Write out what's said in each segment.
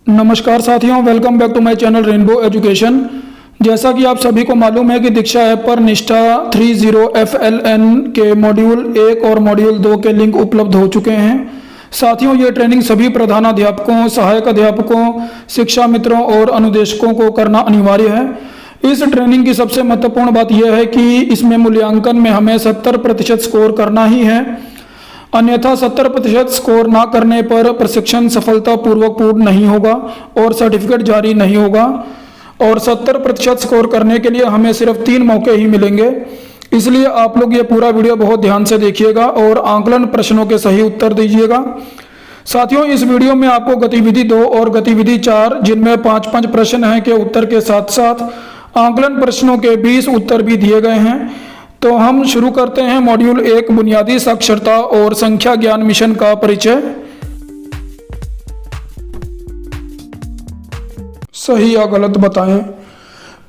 नमस्कार साथियों, welcome back to my channel rainbow education. जैसा कि आप सभी को मालूम है कि दीक्षा ऐप पर निष्ठा 30 FLN के मॉड्यूल 1 और मॉड्यूल 2 के लिंक उपलब्ध हो चुके हैं। साथियों, ये ट्रेनिंग सभी प्रधानाध्यापकों, सहायक अध्यापकों, शिक्षा मित्रों और अनुदेशकों को करना अनिवार्य है। इस ट्रेनिंग की सबसे महत्वपूर्ण बात यह है कि इसमें मूल्यांकन में हमें 70% स्कोर करना ही है, अन्यथा 70% स्कोर ना करने पर प्रशिक्षण सफलतापूर्वक पूर्ण नहीं होगा और सर्टिफिकेट जारी नहीं होगा। और 70% स्कोर करने के लिए हमें सिर्फ 3 मौके ही मिलेंगे। इसलिए आप लोग ये पूरा वीडियो बहुत ध्यान से देखिएगा और आंकलन प्रश्नों के सही उत्तर दीजिएगा। साथियों, इस वीडियो में आपको गतिविधि 2 और गतिविधि 4, जिनमें 5-5 प्रश्न हैं, के उत्तर के साथ साथ आंकलन प्रश्नों के 20 उत्तर भी दिए गए हैं। तो हम शुरू करते हैं मॉड्यूल 1 बुनियादी साक्षरता और संख्या ज्ञान मिशन का परिचय। सही या गलत बताएं।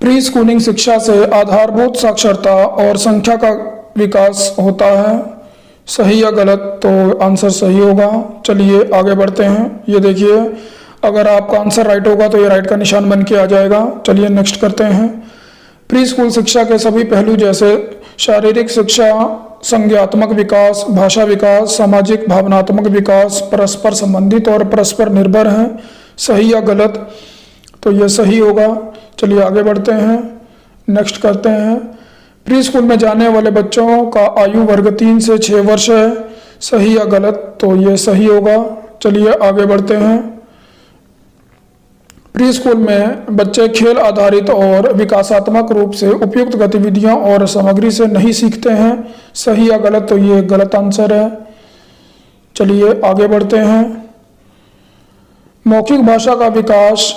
प्री स्कूलिंग शिक्षा से आधारभूत साक्षरता और संख्या का विकास होता है। सही या गलत? तो आंसर सही होगा। चलिए आगे बढ़ते हैं। ये देखिए, अगर आपका आंसर राइट होगा तो ये राइट का निशान बन के आ जाएगा। चलिए नेक्स्ट करते हैं। प्री स्कूल शिक्षा के सभी पहलू जैसे शारीरिक शिक्षा, संज्ञात्मक विकास, भाषा विकास, सामाजिक भावनात्मक विकास परस्पर संबंधित और परस्पर निर्भर हैं। सही या गलत? तो ये सही होगा। चलिए आगे बढ़ते हैं, नेक्स्ट करते हैं। प्री स्कूल में जाने वाले बच्चों का आयु वर्ग 3 से 6 वर्ष है। सही या गलत? तो ये सही होगा। चलिए आगे बढ़ते हैं। प्री स्कूल में बच्चे खेल आधारित और विकासात्मक रूप से उपयुक्त गतिविधियों और सामग्री से नहीं सीखते हैं। सही या गलत? तो ये गलत आंसर है। चलिए आगे बढ़ते हैं। मौखिक भाषा का विकास,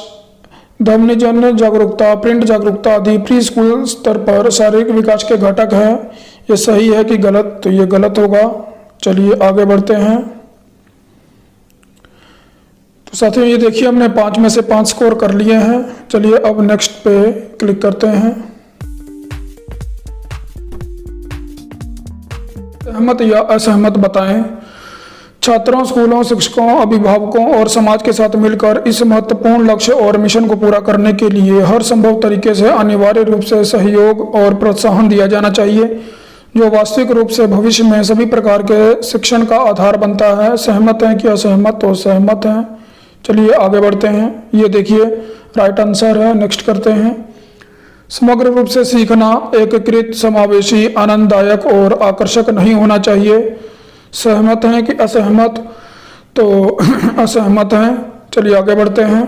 ध्वनिजन्य जागरूकता, प्रिंट जागरूकता आदि प्री स्कूल स्तर पर शारीरिक विकास के घटक हैं। ये सही है कि गलत? तो ये गलत होगा। चलिए आगे बढ़ते हैं। तो साथियों, ये देखिए, हमने 5 में से 5 स्कोर कर लिए हैं। चलिए अब नेक्स्ट पे क्लिक करते हैं। सहमत या असहमत बताएं। छात्रों, स्कूलों, शिक्षकों, अभिभावकों और समाज के साथ मिलकर इस महत्वपूर्ण लक्ष्य और मिशन को पूरा करने के लिए हर संभव तरीके से अनिवार्य रूप से सहयोग और प्रोत्साहन दिया जाना चाहिए, जो वास्तविक रूप से भविष्य में सभी प्रकार के शिक्षण का आधार बनता है। सहमत हैं कि असहमत? तो सहमत हैं। चलिए आगे बढ़ते हैं। ये देखिए, राइट आंसर है। नेक्स्ट करते हैं। समग्र रूप से सीखना एकीकृत, समावेशी, आनंददायक और आकर्षक नहीं होना चाहिए। सहमत हैं कि असहमत? तो असहमत हैं। चलिए आगे बढ़ते हैं।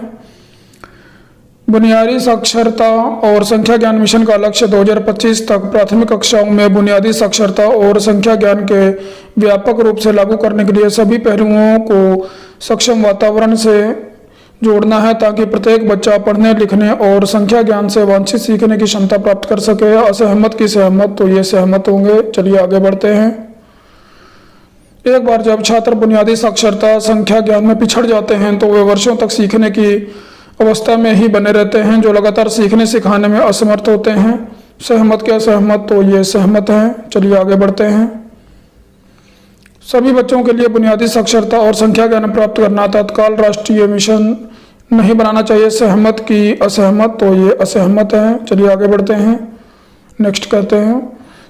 बुनियादी साक्षरता और संख्या ज्ञान मिशन का लक्ष्य 2025 तक प्राथमिक कक्षाओं में बुनियादी साक्षरता और संख्या ज्ञान के व्यापक रूप से लागू करने के लिए सभी पहलुओं को सक्षम वातावरण से जोड़ना है, ताकि प्रत्येक बच्चा पढ़ने, लिखने और संख्या ज्ञान से वांछित सीखने की क्षमता प्राप्त कर सके। असहमत की सहमत? तो ये सहमत होंगे। चलिए आगे बढ़ते हैं। एक बार जब छात्र बुनियादी साक्षरता, संख्या ज्ञान में पिछड़ जाते हैं तो वे वर्षों तक सीखने की अवस्था में ही बने रहते हैं, जो लगातार सीखने सिखाने में असमर्थ होते हैं। सहमत क्या सहमत? तो ये सहमत हैं। चलिए आगे बढ़ते हैं। सभी बच्चों के लिए बुनियादी साक्षरता और संख्या ज्ञान प्राप्त करना तत्काल राष्ट्रीय मिशन नहीं बनाना चाहिए। सहमत की असहमत? तो ये असहमत हैं। चलिए आगे बढ़ते हैं, नेक्स्ट करते हैं।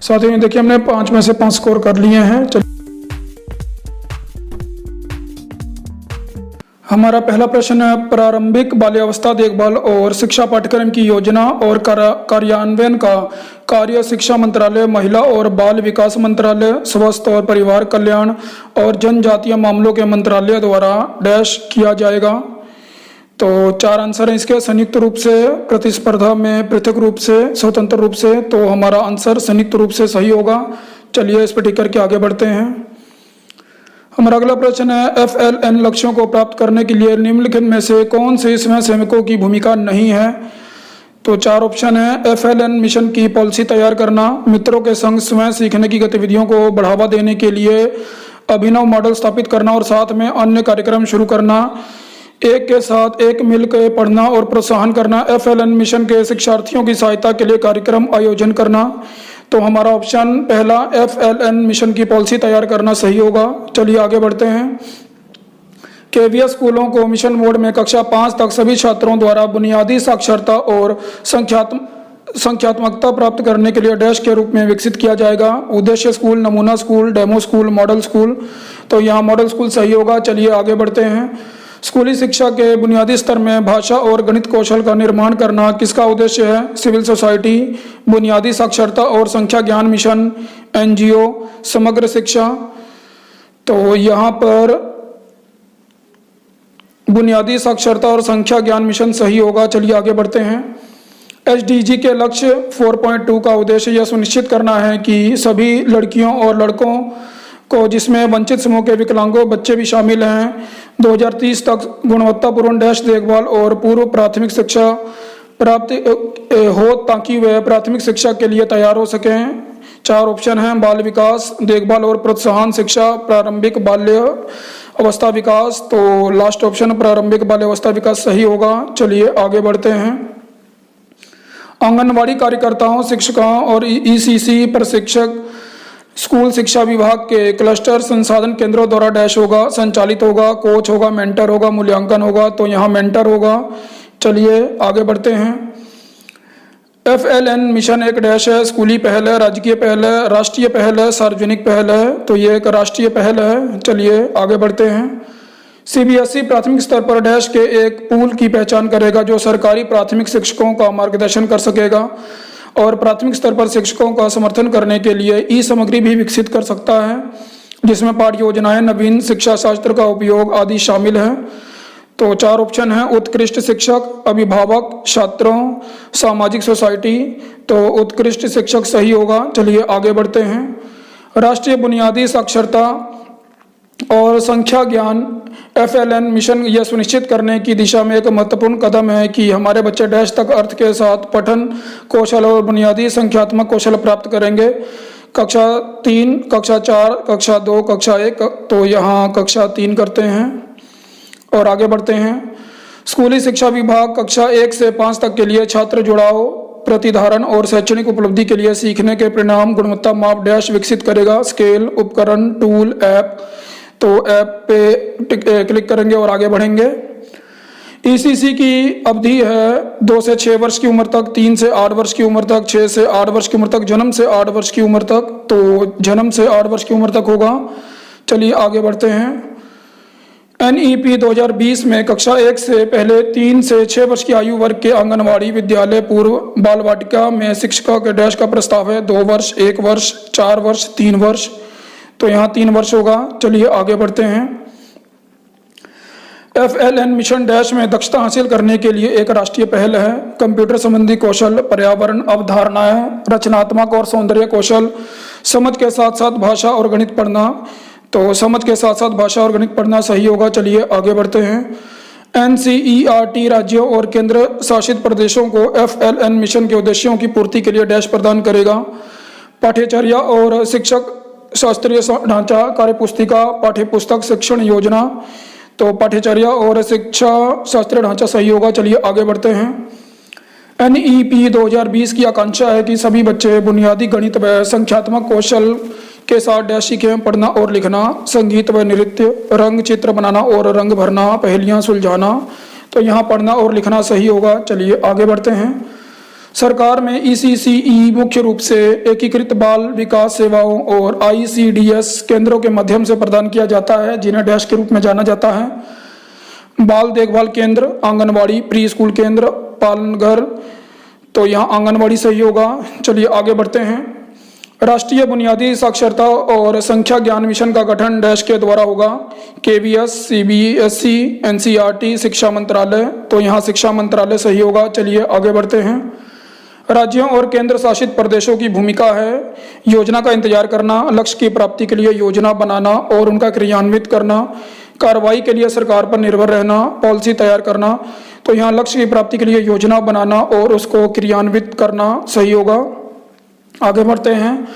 साथियों, देखिए, हमने 5 में से 5 स्कोर कर लिए हैं। हमारा पहला प्रश्न है, प्रारंभिक बाल्यावस्था देखभाल और शिक्षा पाठ्यक्रम की योजना और कार्यान्वयन का कार्य शिक्षा मंत्रालय, महिला और बाल विकास मंत्रालय, स्वास्थ्य और परिवार कल्याण और जनजातीय मामलों के मंत्रालय द्वारा डैश किया जाएगा। तो 4 आंसर हैं इसके। संयुक्त रूप से, प्रतिस्पर्धा में, पृथक रूप से, स्वतंत्र रूप से। तो हमारा आंसर संयुक्त रूप से सही होगा। चलिए इस पर टिक करके आगे बढ़ते हैं। हमारा अगला प्रश्न है, FLN लक्ष्यों को प्राप्त करने के लिए निम्नलिखित में से कौन से स्वयं सेवकों की भूमिका नहीं है? तो 4 ऑप्शन है। FLN मिशन की पॉलिसी तैयार करना, मित्रों के संग स्वयं सीखने की गतिविधियों को बढ़ावा देने के लिए अभिनव मॉडल स्थापित करना और साथ में अन्य कार्यक्रम शुरू करना, एक के साथ एक मिलकर पढ़ना और प्रोत्साहन करना, FLN मिशन के शिक्षार्थियों की सहायता के लिए कार्यक्रम आयोजन करना। तो हमारा ऑप्शन पहला FLN मिशन की पॉलिसी तैयार करना सही होगा। चलिए आगे बढ़ते हैं। केवीएस स्कूलों को मिशन मोड में कक्षा 5 तक सभी छात्रों द्वारा बुनियादी साक्षरता और संख्यात्मकता प्राप्त करने के लिए डैश के रूप में विकसित किया जाएगा। उद्देश्य स्कूल, नमूना school, demo school, model school. तो यहाँ मॉडल स्कूल सही होगा। चलिए आगे बढ़ते हैं। स्कूली शिक्षा के बुनियादी स्तर में भाषा और गणित कौशल का निर्माण करना किसका उद्देश्य है? सिविल सोसाइटी, बुनियादी साक्षरता और संख्या ज्ञान मिशन, एनजीओ, समग्र शिक्षा। तो यहाँ पर बुनियादी साक्षरता और संख्या ज्ञान मिशन सही होगा। चलिए आगे बढ़ते हैं। एसडीजी के लक्ष्य 4.2 का उद्देश्य यह सुनिश्चित करना है कि सभी लड़कियों और लड़कों को, जिसमें वंचित समूह के विकलांगों बच्चे भी शामिल हैं, 2030 तक गुणवत्तापूर्ण डैश देखभाल और पूर्व प्राथमिक शिक्षा प्राप्त हो ताकि वे प्राथमिक शिक्षा के लिए तैयार हो सकें। 4 ऑप्शन हैं: बाल विकास, देखभाल और प्रोत्साहन शिक्षा, प्रारंभिक बाल्य अवस्था विकास। तो लास्ट ऑप्शन प्रारंभिक बाल्य अवस्था विकास सही होगा। चलिए आगे बढ़ते हैं। आंगनवाड़ी कार्यकर्ताओं, शिक्षिकाओं और ईसीसी प्रशिक्षक स्कूल शिक्षा विभाग के क्लस्टर संसाधन केंद्रों द्वारा डैश होगा, संचालित होगा, कोच होगा, मेंटर होगा, मूल्यांकन होगा। तो यहाँ मेंटर होगा। चलिए आगे बढ़ते हैं। FLN मिशन एक डैश है, स्कूली पहल है, राजकीय पहल है, राष्ट्रीय पहल है, सार्वजनिक पहल है। तो ये एक राष्ट्रीय पहल है। चलिए आगे बढ़ते हैं। सीबीएसई प्राथमिक स्तर पर डैश के एक पूल की पहचान करेगा जो सरकारी प्राथमिक शिक्षकों का मार्गदर्शन कर सकेगा और प्राथमिक स्तर पर शिक्षकों का समर्थन करने के लिए ई सामग्री भी विकसित कर सकता है, जिसमें पाठ्य योजनाएं, नवीन शिक्षा शास्त्र का उपयोग आदि शामिल है। तो 4 ऑप्शन हैं: उत्कृष्ट शिक्षक, अभिभावक, छात्रों, सामाजिक सोसाइटी। तो उत्कृष्ट शिक्षक सही होगा। चलिए आगे बढ़ते हैं। राष्ट्रीय बुनियादी साक्षरता और संख्या ज्ञान FLN मिशन यह सुनिश्चित करने की दिशा में एक महत्वपूर्ण कदम है कि हमारे बच्चे डैश तक अर्थ के साथ पठन कौशल और बुनियादी संख्यात्मक कौशल प्राप्त करेंगे। कक्षा 3, कक्षा 4, कक्षा 2, कक्षा 1। तो यहाँ कक्षा 3 करते हैं और आगे बढ़ते हैं। स्कूली शिक्षा विभाग कक्षा 1 से 5 तक के लिए छात्र जुड़ाव, प्रतिधारण और शैक्षणिक उपलब्धि के लिए सीखने के परिणाम गुणवत्ता माप डैश विकसित करेगा। स्केल, उपकरण, टूल, ऐप। तो ऐप पे क्लिक करेंगे और आगे बढ़ेंगे। ईसीसी की अवधि है 2 से 6 वर्ष की उम्र तक, 3 से 8 वर्ष की उम्र तक, 6 से 8 वर्ष की उम्र तक, जन्म से 8 वर्ष की उम्र तक। तो जन्म से 8 वर्ष की उम्र तक होगा। चलिए आगे बढ़ते हैं। NEP 2020 में कक्षा 1 से पहले 3 से 6 वर्ष की आयु वर्ग के आंगनवाड़ी, विद्यालय, पूर्व बाल वाटिका में शिक्षिका के डैश का प्रस्ताव है। 2 वर्ष, 1 वर्ष, 4 वर्ष, 3 वर्ष। तो यहाँ 3 वर्ष होगा। चलिए आगे बढ़ते हैं। FLN मिशन डैश में दक्षता हासिल करने के लिए एक राष्ट्रीय पहल है। कंप्यूटर संबंधी कौशल, पर्यावरण अवधारणाएं, रचनात्मक और सौंदर्य कौशल, समझ के साथ साथ भाषा और गणित पढ़ना। तो समझ के साथ साथ भाषा और गणित पढ़ना सही होगा। चलिए आगे बढ़ते हैं। NCERT राज्यों और केंद्र शासित प्रदेशों को FLN मिशन के उद्देश्यों की पूर्ति के लिए डैश प्रदान करेगा। पाठ्यचर्या और शिक्षक शास्त्रीय ढांचा, कार्यपुस्तिका, पाठ्यपुस्तक, शिक्षण योजना। तो पाठ्यचर्या और शिक्षा शास्त्रीय ढांचा सही होगा। चलिए आगे बढ़ते हैं। NEP 2020 की आकांक्षा है कि सभी बच्चे बुनियादी गणित व संख्यात्मक कौशल के साथ डैश सीखें: पढ़ना और लिखना, संगीत व नृत्य, रंग चित्र बनाना और रंग भरना, पहेलियां सुलझाना। तो यहाँ पढ़ना और लिखना सही होगा। चलिए आगे बढ़ते हैं। सरकार में ECCE मुख्य रूप से एकीकृत बाल विकास सेवाओं और ICDS केंद्रों के माध्यम से प्रदान किया जाता है, जिन्हें डैश के रूप में जाना जाता है। बाल देखभाल केंद्र, आंगनवाड़ी, प्री स्कूल केंद्र, पालनघर। तो यहाँ आंगनवाड़ी सही होगा। चलिए आगे बढ़ते हैं। राष्ट्रीय बुनियादी साक्षरता और संख्या ज्ञान मिशन का गठन डैश के द्वारा होगा। KVS, CBSE, NCERT, शिक्षा मंत्रालय। तो यहाँ शिक्षा मंत्रालय सही होगा। चलिए आगे बढ़ते हैं। राज्यों और केंद्र शासित प्रदेशों की भूमिका है योजना का इंतजार करना, लक्ष्य की प्राप्ति के लिए योजना बनाना और उनका क्रियान्वित करना, कार्रवाई के लिए सरकार पर निर्भर रहना, पॉलिसी तैयार करना। तो यहाँ लक्ष्य की प्राप्ति के लिए योजना बनाना और उसको क्रियान्वित करना सही होगा। आगे बढ़ते हैं।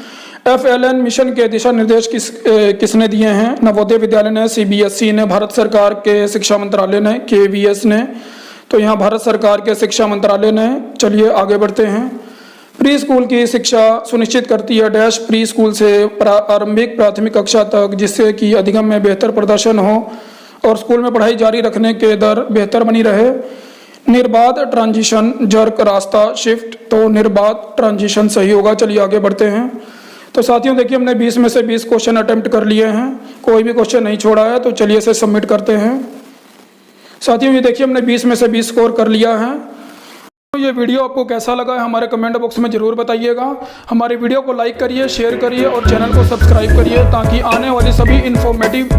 FLN मिशन के दिशा निर्देश किसने दिए हैं? नवोदय विद्यालय ने, CBSE ने, भारत सरकार के शिक्षा मंत्रालय ने, KVS ने। तो यहाँ भारत सरकार के शिक्षा मंत्रालय ने। चलिए आगे बढ़ते हैं। प्री स्कूल की शिक्षा सुनिश्चित करती है डैश प्री स्कूल से प्रारंभिक प्राथमिक कक्षा तक, जिससे कि अधिगम में बेहतर प्रदर्शन हो। और स्कूल में पढ़ाई जारी रखने के दर बेहतर बनी रहे। निर्बाध ट्रांजिशन, जर्क, रास्ता, शिफ्ट, तो निर्बाध ट्रांजिशन सही होगा। चलिए आगे बढ़ते हैं। तो साथियों देखिए हमने 20 में से 20 क्वेश्चन अटेम्प्ट कर लिए हैं, कोई भी क्वेश्चन नहीं छोड़ा है। तो चलिए इसे सबमिट करते हैं। साथियों ये देखिए हमने 20 में से 20 स्कोर कर लिया है। तो ये वीडियो आपको कैसा लगा है हमारे कमेंट बॉक्स में ज़रूर बताइएगा। हमारी वीडियो को लाइक करिए, शेयर करिए और चैनल को सब्सक्राइब करिए ताकि आने वाली सभी इन्फॉर्मेटिव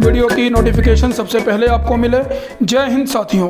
वीडियो की नोटिफिकेशन सबसे पहले आपको मिले। जय हिंद साथियों।